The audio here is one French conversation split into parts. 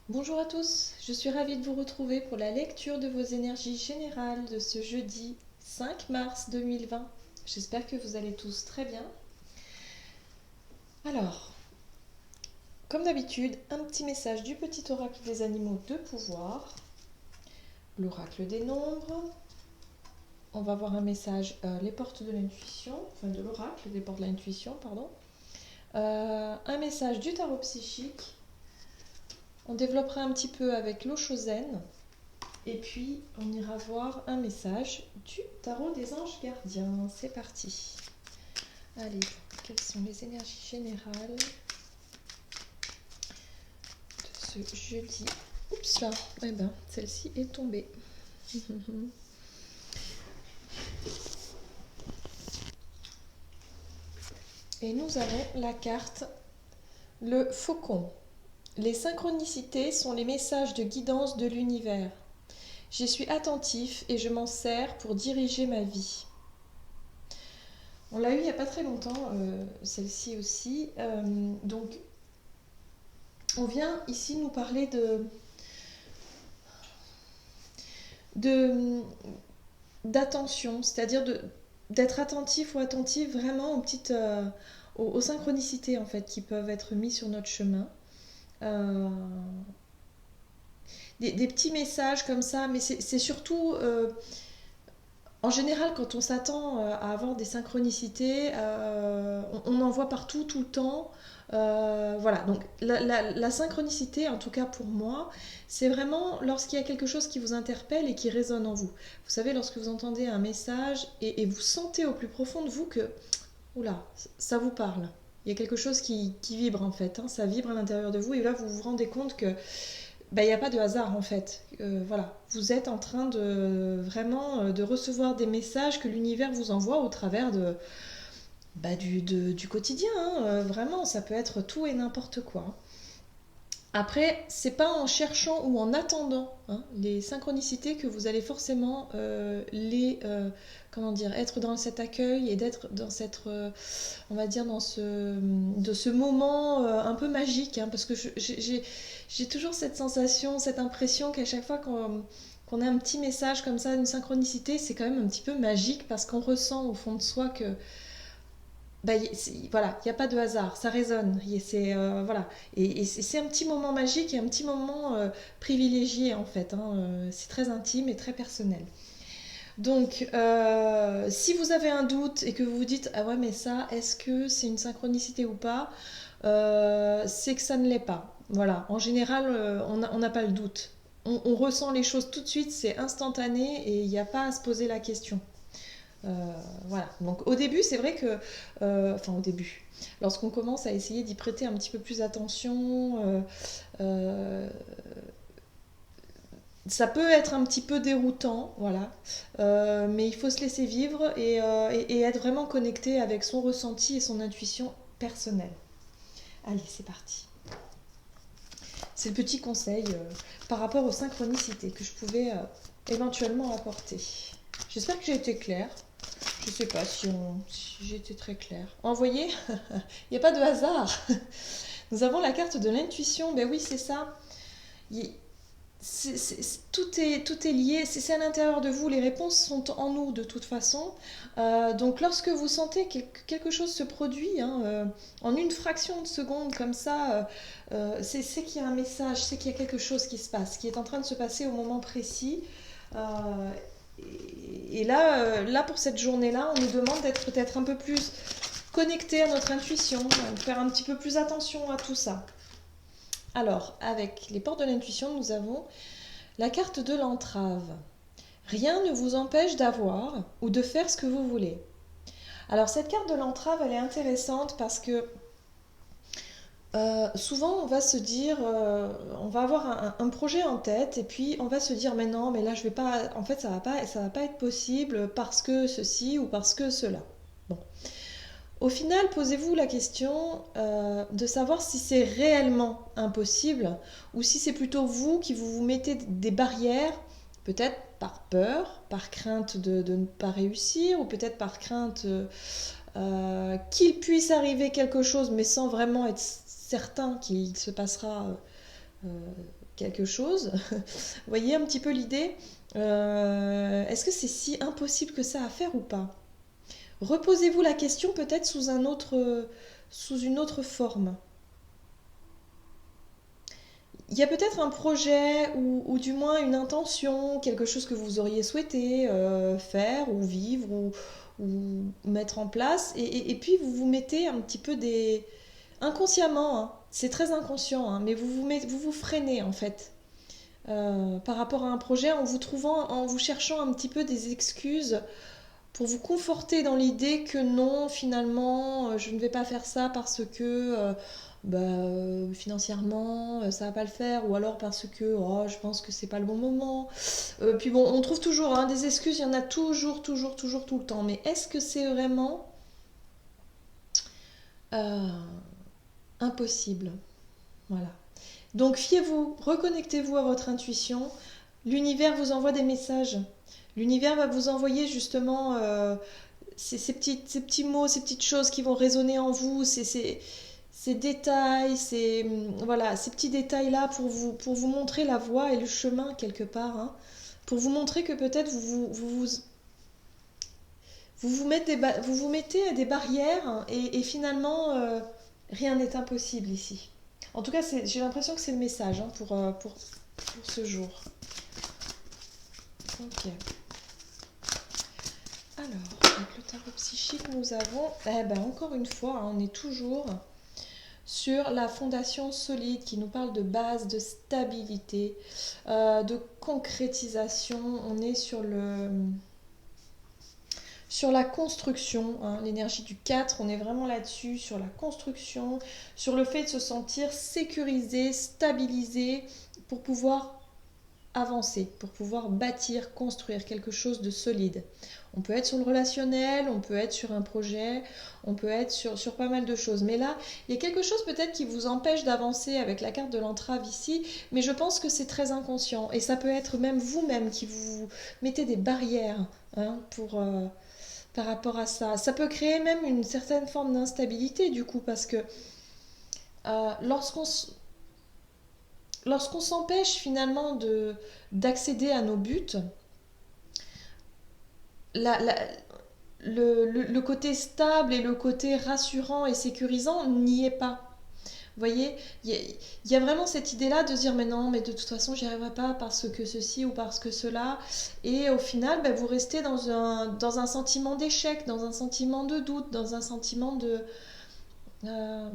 Bonjour à tous, je suis ravie de vous retrouver pour la lecture de vos énergies générales de ce jeudi 5 mars 2020. J'espère que vous allez tous très bien. Alors, comme d'habitude, un petit message du petit oracle des animaux de pouvoir, l'oracle des nombres. On va voir un message, les portes de l'intuition, enfin de l'oracle des portes de l'intuition, pardon. Un message du tarot psychique. On développera un petit peu avec l'Oshozen. Et puis, on ira voir un message du tarot des anges gardiens. C'est parti. Allez, quelles sont les énergies générales de ce jeudi? Oups là, eh ben, celle-ci est tombée. Et nous avons la carte le faucon. Les synchronicités sont les messages de guidance de l'univers. J'y suis attentif et je m'en sers pour diriger ma vie. On l'a eu il n'y a pas très longtemps, celle-ci aussi. Donc, on vient ici nous parler de d'attention, c'est-à-dire d'être attentif ou attentif vraiment aux synchronicités en fait qui peuvent être mises sur notre chemin. Euh, des petits messages comme ça, mais c'est surtout en général, quand on s'attend à avoir des synchronicités, on en voit partout, tout le temps. Voilà, donc la synchronicité, en tout cas pour moi, c'est vraiment lorsqu'il y a quelque chose qui vous interpelle et qui résonne en vous. Vous savez, lorsque vous entendez un message et vous sentez au plus profond de vous que, oula, ça vous parle. Il y a quelque chose qui vibre en fait, hein, ça vibre à l'intérieur de vous et là vous vous rendez compte que il n'y a pas de hasard en fait. Voilà, vous êtes en train de vraiment de recevoir des messages que l'univers vous envoie au travers du quotidien. Hein. Vraiment, ça peut être tout et n'importe quoi. Après, c'est pas en cherchant ou en attendant hein, les synchronicités que vous allez forcément comment dire, être dans cet accueil et d'être dans cette, on va dire, de ce moment un peu magique, hein, parce que j'ai toujours cette sensation, cette impression qu'à chaque fois qu'on a un petit message comme ça, une synchronicité, c'est quand même un petit peu magique parce qu'on ressent au fond de soi que bah, voilà, il n'y a pas de hasard, ça résonne. Voilà. Et c'est un petit moment magique et un petit moment privilégié en fait. Hein. C'est très intime et très personnel. Donc, si vous avez un doute et que vous vous dites ah ouais mais ça, est-ce que c'est une synchronicité ou pas, c'est que ça ne l'est pas. Voilà. En général, on n'a pas le doute. On ressent les choses tout de suite, c'est instantané et il n'y a pas à se poser la question. Voilà. Donc au début, c'est vrai que, enfin au début, lorsqu'on commence à essayer d'y prêter un petit peu plus attention, euh, ça peut être un petit peu déroutant, voilà. Mais il faut se laisser vivre et être vraiment connecté avec son ressenti et son intuition personnelle. Allez, c'est parti. C'est le petit conseil par rapport aux synchronicités que je pouvais éventuellement apporter. J'espère que j'ai été claire. Je sais pas si j'ai été très claire. Envoyé, il n'y a pas de hasard. Nous avons la carte de l'intuition. Ben oui, c'est ça. Il- tout est lié. C'est à l'intérieur de vous. Les réponses sont en nous de toute façon. Donc lorsque vous sentez que quelque chose se produit hein, en une fraction de seconde comme ça, c'est qu'il y a un message, c'est qu'il y a quelque chose qui se passe, qui est en train de se passer au moment précis. Euh, et là, là, pour cette journée-là, on nous demande d'être peut-être un peu plus connecté à notre intuition, de faire un petit peu plus attention à tout ça. Alors, avec les portes de l'intuition, nous avons la carte de l'entrave. Rien ne vous empêche d'avoir ou de faire ce que vous voulez. Alors, cette carte de l'entrave, elle est intéressante parce que souvent, on va se dire, on va avoir un projet en tête et puis on va se dire, mais non, mais là, je vais pas, en fait, ça va pas être possible parce que ceci ou parce que cela. Bon. Au final, posez-vous la question de savoir si c'est réellement impossible ou si c'est plutôt vous qui vous mettez des barrières, peut-être par peur, par crainte de ne pas réussir ou peut-être par crainte qu'il puisse arriver quelque chose mais sans vraiment être certain qu'il se passera quelque chose. Vous voyez un petit peu l'idée? Est-ce que c'est si impossible que ça à faire ou pas? Reposez-vous la question peut-être sous une autre forme. Il y a peut-être un projet ou du moins une intention, quelque chose que vous auriez souhaité faire ou vivre ou mettre en place. Et puis vous vous mettez un petit peu des... Inconsciemment, hein, c'est très inconscient, hein, mais vous vous freinez en fait par rapport à un projet en vous cherchant un petit peu des excuses pour vous conforter dans l'idée que non, finalement, je ne vais pas faire ça parce que financièrement, ça va pas le faire, ou alors parce que oh, je pense que c'est pas le bon moment. Puis bon, on trouve toujours hein, des excuses, il y en a toujours, tout le temps. Mais est-ce que c'est vraiment euh, impossible? Voilà. Donc fiez-vous, reconnectez-vous à votre intuition. L'univers vous envoie des messages. L'univers va vous envoyer justement ces petits mots, ces petites choses qui vont résonner en vous, ces détails, voilà, ces petits détails-là pour vous montrer la voie et le chemin quelque part. Hein. Pour vous montrer que peut-être vous vous mettez à des barrières hein, et finalement rien n'est impossible ici. En tout cas, j'ai l'impression que c'est le message hein, pour ce jour. Ok. Alors, avec le tarot psychique, nous avons, encore une fois, hein, on est toujours sur la fondation solide qui nous parle de base, de stabilité, de concrétisation. On est sur la construction, hein, l'énergie du 4, on est vraiment là-dessus, sur la construction, sur le fait de se sentir sécurisé, stabilisé pour pouvoir avancer, pour pouvoir bâtir, construire quelque chose de solide. On peut être sur le relationnel, on peut être sur un projet, on peut être sur pas mal de choses. Mais là, il y a quelque chose peut-être qui vous empêche d'avancer avec la carte de l'entrave ici, mais je pense que c'est très inconscient. Et ça peut être même vous-même qui vous mettez des barrières hein, par rapport à ça. Ça peut créer même une certaine forme d'instabilité du coup, parce que euh, lorsqu'on lorsqu'on s'empêche finalement d'accéder à nos buts, la, la, le côté stable et le côté rassurant et sécurisant n'y est pas. Vous voyez, il y a vraiment cette idée-là de dire mais non, mais de toute façon j'y arriverai pas parce que ceci ou parce que cela. Et au final, vous restez dans un sentiment d'échec, dans un sentiment de doute, dans un sentiment de... euh,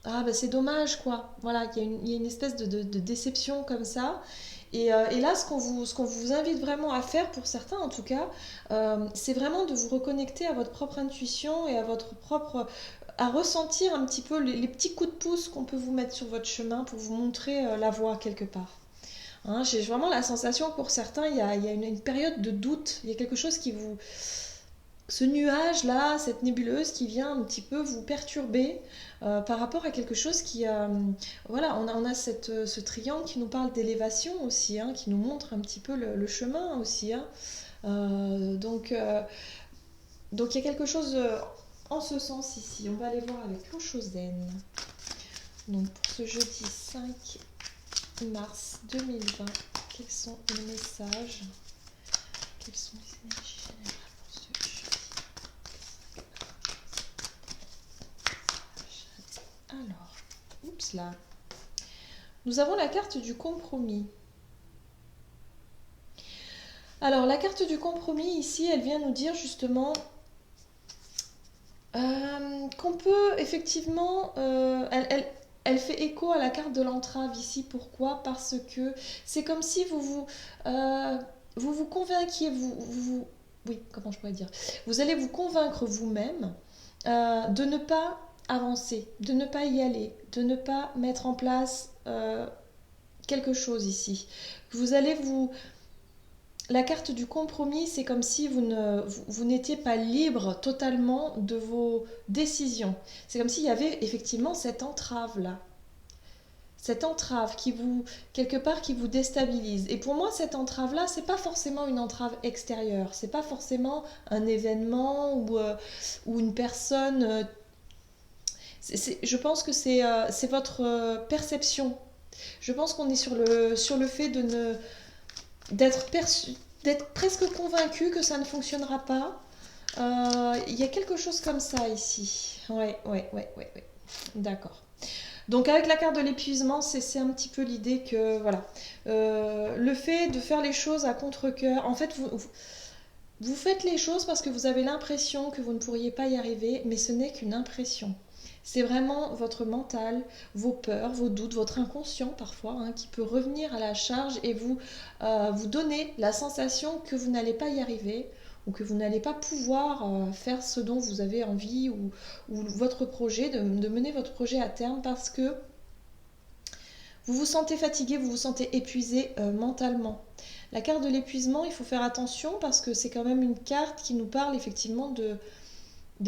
ah c'est dommage quoi. Voilà, il y a une espèce de déception comme ça. Et là, ce qu'on vous invite vraiment à faire, pour certains en tout cas, c'est vraiment de vous reconnecter à votre propre intuition et à votre propre... à ressentir un petit peu les petits coups de pouce qu'on peut vous mettre sur votre chemin pour vous montrer la voie quelque part. Hein, j'ai vraiment la sensation que pour certains, il y a une période de doute, il y a quelque chose qui vous... Ce nuage-là, cette nébuleuse qui vient un petit peu vous perturber par rapport à quelque chose qui... voilà, on a ce triangle qui nous parle d'élévation aussi, hein, qui nous montre un petit peu le chemin aussi. Hein. Donc il y a quelque chose en ce sens ici. On va aller voir avec l'Oshozen. Donc pour ce jeudi 5 mars 2020, quels sont les messages? Quelles sont les énergies générales pour ce jeudi? Alors, oups là. Nous avons la carte du compromis. Alors, la carte du compromis ici, elle vient nous dire justement qu'on peut effectivement... elle fait écho à la carte de l'entrave ici. Pourquoi? Parce que c'est comme si vous vous convainquiez, oui, comment je pourrais dire? Vous allez vous convaincre vous-même de ne pas avancer, de ne pas y aller, de ne pas mettre en place quelque chose ici. Vous allez vous... La carte du compromis, c'est comme si vous n'étiez pas libre totalement de vos décisions. C'est comme s'il y avait effectivement cette entrave-là. Cette entrave qui vous, quelque part, qui vous déstabilise. Et pour moi, cette entrave-là, c'est pas forcément une entrave extérieure. C'est pas forcément un événement ou une personne. Je pense que c'est votre perception. Je pense qu'on est sur le fait d'être d'être presque convaincu que ça ne fonctionnera pas. Il y a quelque chose comme ça ici. Ouais. D'accord. Donc avec la carte de l'épuisement, c'est un petit peu l'idée que, voilà, le fait de faire les choses à contre-cœur, en fait, vous faites les choses parce que vous avez l'impression que vous ne pourriez pas y arriver, mais ce n'est qu'une impression. C'est vraiment votre mental, vos peurs, vos doutes, votre inconscient parfois, hein, qui peut revenir à la charge et vous donner la sensation que vous n'allez pas y arriver ou que vous n'allez pas pouvoir faire ce dont vous avez envie ou votre projet, de mener votre projet à terme parce que vous vous sentez fatigué, vous vous sentez épuisé mentalement. La carte de l'épuisement, il faut faire attention parce que c'est quand même une carte qui nous parle effectivement de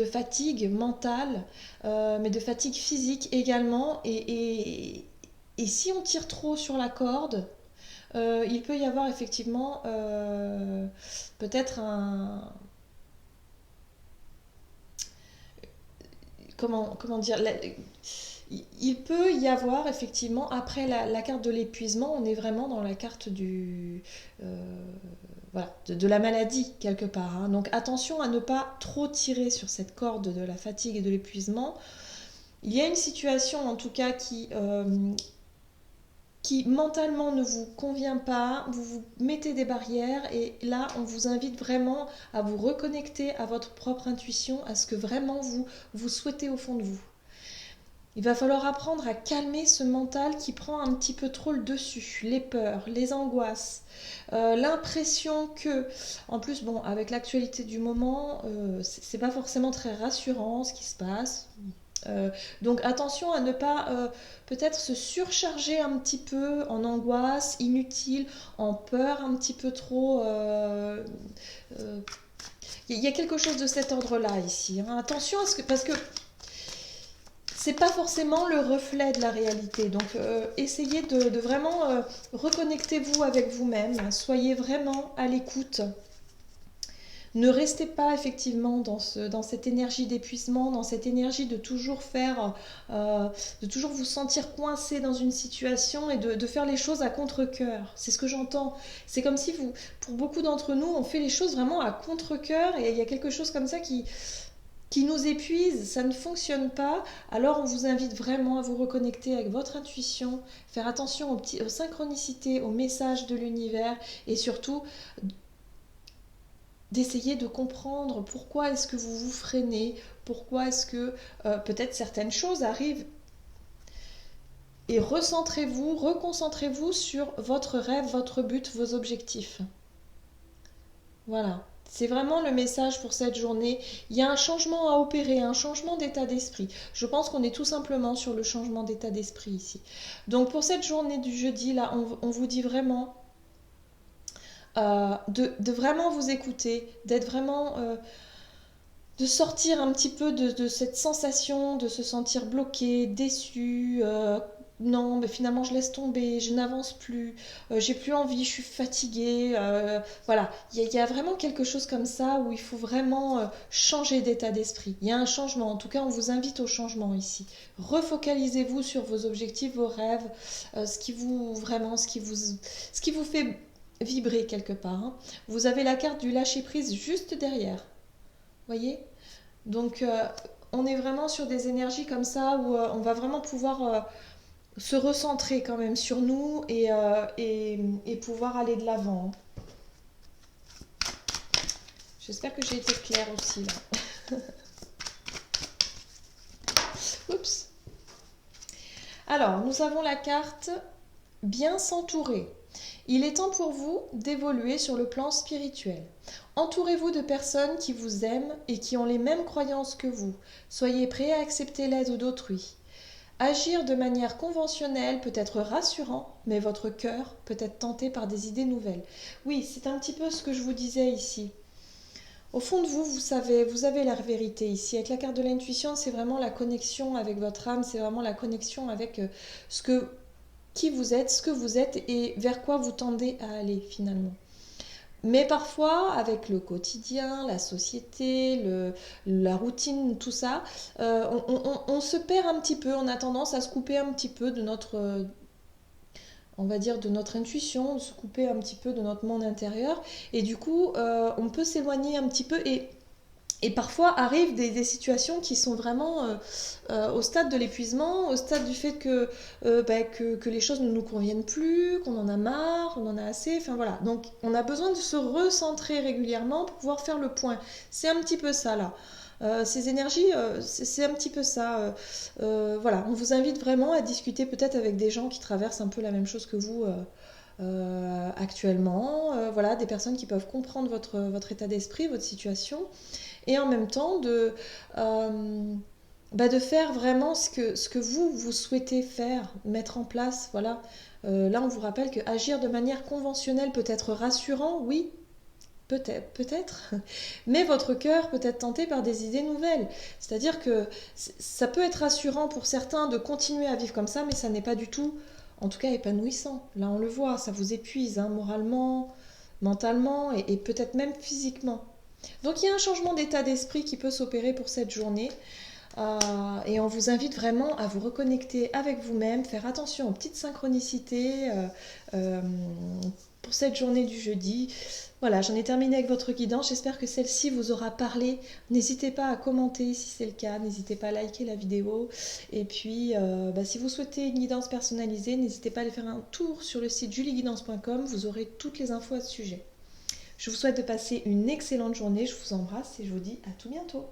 fatigue mentale, mais de fatigue physique également. Et si on tire trop sur la corde, il peut y avoir effectivement peut-être un... Comment dire il peut y avoir effectivement, après la carte de l'épuisement, on est vraiment dans la carte voilà, de la maladie quelque part. Hein. Donc attention à ne pas trop tirer sur cette corde de la fatigue et de l'épuisement. Il y a une situation en tout cas qui mentalement ne vous convient pas, vous vous mettez des barrières et là on vous invite vraiment à vous reconnecter à votre propre intuition, à ce que vraiment vous souhaitez au fond de vous. Il va falloir apprendre à calmer ce mental qui prend un petit peu trop le dessus, les peurs, les angoisses, l'impression que, en plus, bon, avec l'actualité du moment, c'est pas forcément très rassurant ce qui se passe. Donc attention à ne pas peut-être se surcharger un petit peu en angoisse inutile, en peur un petit peu trop. Il y a quelque chose de cet ordre-là ici. Hein. Attention à ce que parce que c'est pas forcément le reflet de la réalité. Donc essayez de vraiment reconnectez-vous avec vous-même. Soyez vraiment à l'écoute. Ne restez pas effectivement dans cette énergie d'épuisement, dans cette énergie de toujours faire, de toujours vous sentir coincé dans une situation et de faire les choses à contre-cœur. C'est ce que j'entends. C'est comme si pour beaucoup d'entre nous, on fait les choses vraiment à contre-cœur et il y a quelque chose comme ça qui nous épuise, ça ne fonctionne pas, alors on vous invite vraiment à vous reconnecter avec votre intuition, faire attention aux synchronicités, aux messages de l'univers et surtout d'essayer de comprendre pourquoi est-ce que vous vous freinez, pourquoi est-ce que peut-être certaines choses arrivent. Et recentrez-vous, reconcentrez-vous sur votre rêve, votre but, vos objectifs. Voilà. C'est vraiment le message pour cette journée. Il y a un changement à opérer, un changement d'état d'esprit. Je pense qu'on est tout simplement sur le changement d'état d'esprit ici. Donc pour cette journée du jeudi, là, on vous dit vraiment de vraiment vous écouter, d'être vraiment... de sortir un petit peu de cette sensation de se sentir bloqué, déçu, non, mais finalement je laisse tomber, je n'avance plus, j'ai plus envie, je suis fatiguée. Voilà, il y a vraiment quelque chose comme ça où il faut vraiment changer d'état d'esprit. Il y a un changement, en tout cas on vous invite au changement ici. Refocalisez-vous sur vos objectifs, vos rêves, ce qui vous ce qui vous fait vibrer quelque part. Hein. Vous avez la carte du lâcher prise juste derrière. Voyez. Donc on est vraiment sur des énergies comme ça où on va vraiment pouvoir se recentrer quand même sur nous et pouvoir aller de l'avant. J'espère que j'ai été claire aussi là. Oups. Alors, nous avons la carte bien s'entourer. Il est temps pour vous d'évoluer sur le plan spirituel. Entourez-vous de personnes qui vous aiment et qui ont les mêmes croyances que vous. Soyez prêts à accepter l'aide d'autrui. Agir de manière conventionnelle peut être rassurant, mais votre cœur peut être tenté par des idées nouvelles. Oui, c'est un petit peu ce que je vous disais ici. Au fond de vous, vous savez, vous avez la vérité ici. Avec la carte de l'intuition, c'est vraiment la connexion avec votre âme, c'est vraiment la connexion avec qui vous êtes, ce que vous êtes et vers quoi vous tendez à aller finalement. Mais parfois, avec le quotidien, la société, la routine, tout ça, on se perd un petit peu, on a tendance à se couper un petit peu de on va dire, de notre intuition, de se couper un petit peu de notre monde intérieur. Et du coup, on peut s'éloigner un petit peu et parfois arrivent des situations qui sont vraiment au stade de l'épuisement, au stade du fait que les choses ne nous conviennent plus, qu'on en a marre, on en a assez, enfin voilà. Donc on a besoin de se recentrer régulièrement pour pouvoir faire le point. C'est un petit peu ça là. Ces énergies, c'est un petit peu ça. Voilà, on vous invite vraiment à discuter peut-être avec des gens qui traversent un peu la même chose que vous actuellement. Voilà, des personnes qui peuvent comprendre votre état d'esprit, votre situation et en même temps de faire vraiment ce que vous souhaitez faire, mettre en place. Voilà. Là, on vous rappelle que agir de manière conventionnelle peut être rassurant, oui, peut-être, mais votre cœur peut être tenté par des idées nouvelles. C'est-à-dire que ça peut être rassurant pour certains de continuer à vivre comme ça, mais ça n'est pas du tout, en tout cas, épanouissant. Là, on le voit, ça vous épuise, hein, moralement, mentalement et peut-être même physiquement. Donc il y a un changement d'état d'esprit qui peut s'opérer pour cette journée et on vous invite vraiment à vous reconnecter avec vous-même, faire attention aux petites synchronicités euh, pour cette journée du jeudi. Voilà, j'en ai terminé avec votre guidance, j'espère que celle-ci vous aura parlé. N'hésitez pas à commenter si c'est le cas, n'hésitez pas à liker la vidéo et puis si vous souhaitez une guidance personnalisée, n'hésitez pas à aller faire un tour sur le site julieguidance.com, vous aurez toutes les infos à ce sujet. Je vous souhaite de passer une excellente journée, je vous embrasse et je vous dis à tout bientôt.